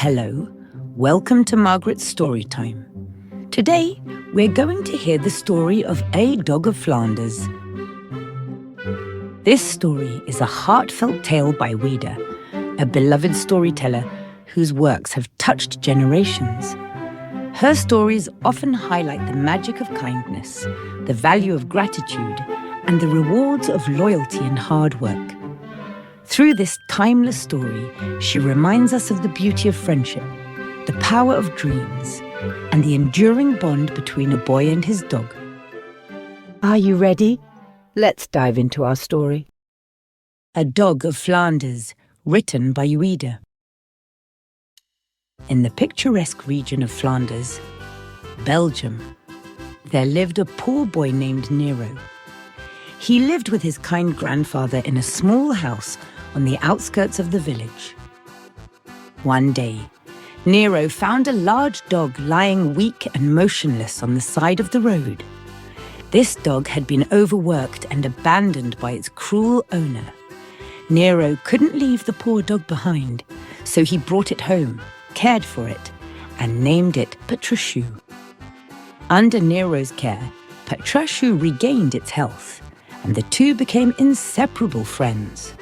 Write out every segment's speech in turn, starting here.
Hello, welcome to Margaret's Storytime. Today, we're going to hear the story of A Dog of Flanders. This story is a heartfelt tale by Ouida, a beloved storyteller whose works have touched generations. Her stories often highlight the magic of kindness, the value of gratitude, and the rewards of loyalty and hard work. Through this timeless story, she reminds us of the beauty of friendship, the power of dreams, and the enduring bond between a boy and his dog. Are you ready? Let's dive into our story. A Dog of Flanders, written by Ouida. In the picturesque region of Flanders, Belgium, there lived a poor boy named Nero. He lived with his kind grandfather in a small house on the outskirts of the village. One day, Nero found a large dog lying weak and motionless on the side of the road. This dog had been overworked and abandoned by its cruel owner. Nero couldn't leave the poor dog behind, so he brought it home, cared for it, and named it Patrashu. Under Nero's care, Patrashu regained its health, and the two became inseparable friends.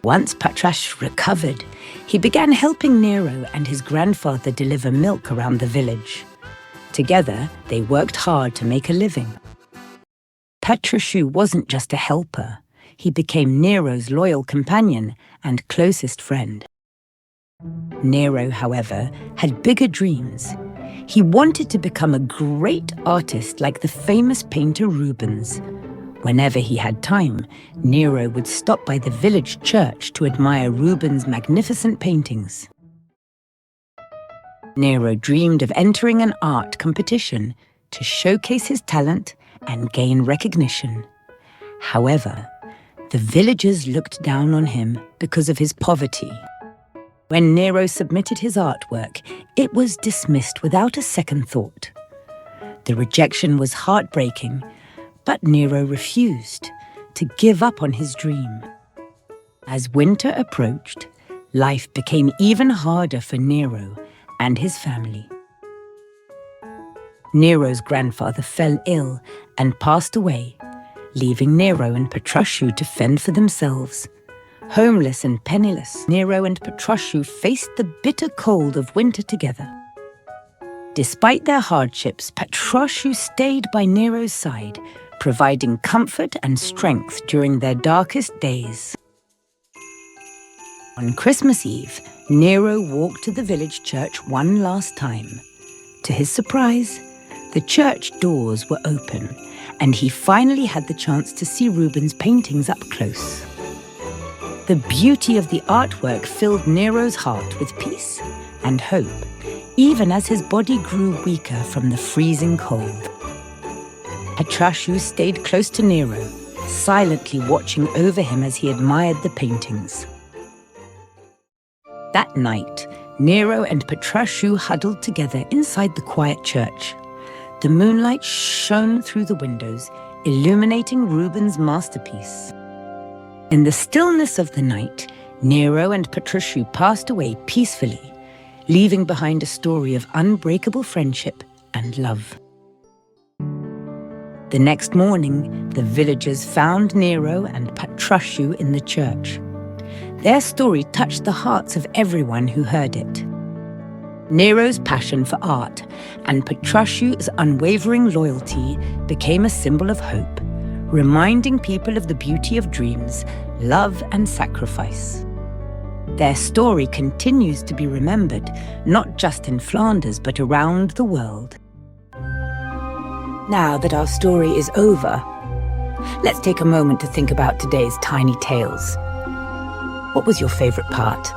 Once Patrashu recovered, he began helping Nero and his grandfather deliver milk around the village. Together, they worked hard to make a living. Patrashu wasn't just a helper. He became Nero's loyal companion and closest friend. Nero, however, had bigger dreams. He wanted to become a great artist like the famous painter Rubens. Whenever he had time, Nero would stop by the village church to admire Rubens' magnificent paintings. Nero dreamed of entering an art competition to showcase his talent and gain recognition. However, the villagers looked down on him because of his poverty. When Nero submitted his artwork, it was dismissed without a second thought. The rejection was heartbreaking, but Nero refused to give up on his dream. As winter approached, life became even harder for Nero and his family. Nero's grandfather fell ill and passed away, leaving Nero and Patrashu to fend for themselves. Homeless and penniless, Nero and Patrashu faced the bitter cold of winter together. Despite their hardships, Patrashu stayed by Nero's side, providing comfort and strength during their darkest days. On Christmas Eve, Nero walked to the village church one last time. To his surprise, the church doors were open, and he finally had the chance to see Rubens' paintings up close. The beauty of the artwork filled Nero's heart with peace and hope, even as his body grew weaker from the freezing cold. Patrashu stayed close to Nero, silently watching over him as he admired the paintings. That night, Nero and Patrashu huddled together inside the quiet church. The moonlight shone through the windows, illuminating Rubens' masterpiece. In the stillness of the night, Nero and Patrashu passed away peacefully, leaving behind a story of unbreakable friendship and love. The next morning, the villagers found Nero and Patrashu in the church. Their story touched the hearts of everyone who heard it. Nero's passion for art and Patrashu's unwavering loyalty became a symbol of hope, reminding people of the beauty of dreams, love, and sacrifice. Their story continues to be remembered, not just in Flanders, but around the world. Now that our story is over, let's take a moment to think about today's tiny tales. What was your favorite part?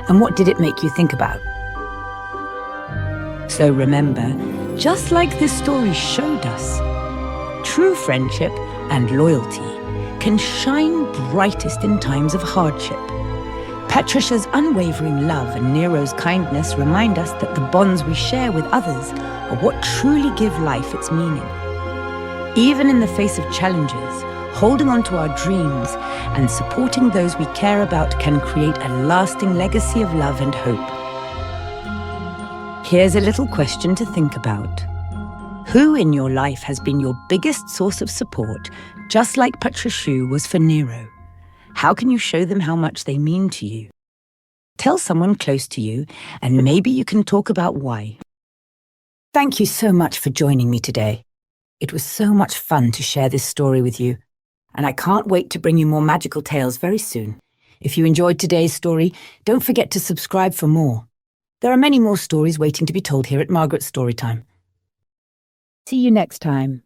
And what did it make you think about? So remember, just like this story showed us, true friendship and loyalty can shine brightest in times of hardship. Patrashu's unwavering love and Nero's kindness remind us that the bonds we share with others are what truly give life its meaning. Even in the face of challenges, holding on to our dreams and supporting those we care about can create a lasting legacy of love and hope. Here's a little question to think about. Who in your life has been your biggest source of support, just like Patrashu was for Nero? How can you show them how much they mean to you? Tell someone close to you, and maybe you can talk about why. Thank you so much for joining me today. It was so much fun to share this story with you, and I can't wait to bring you more magical tales very soon. If you enjoyed today's story, don't forget to subscribe for more. There are many more stories waiting to be told here at Margaret's Storytime. See you next time.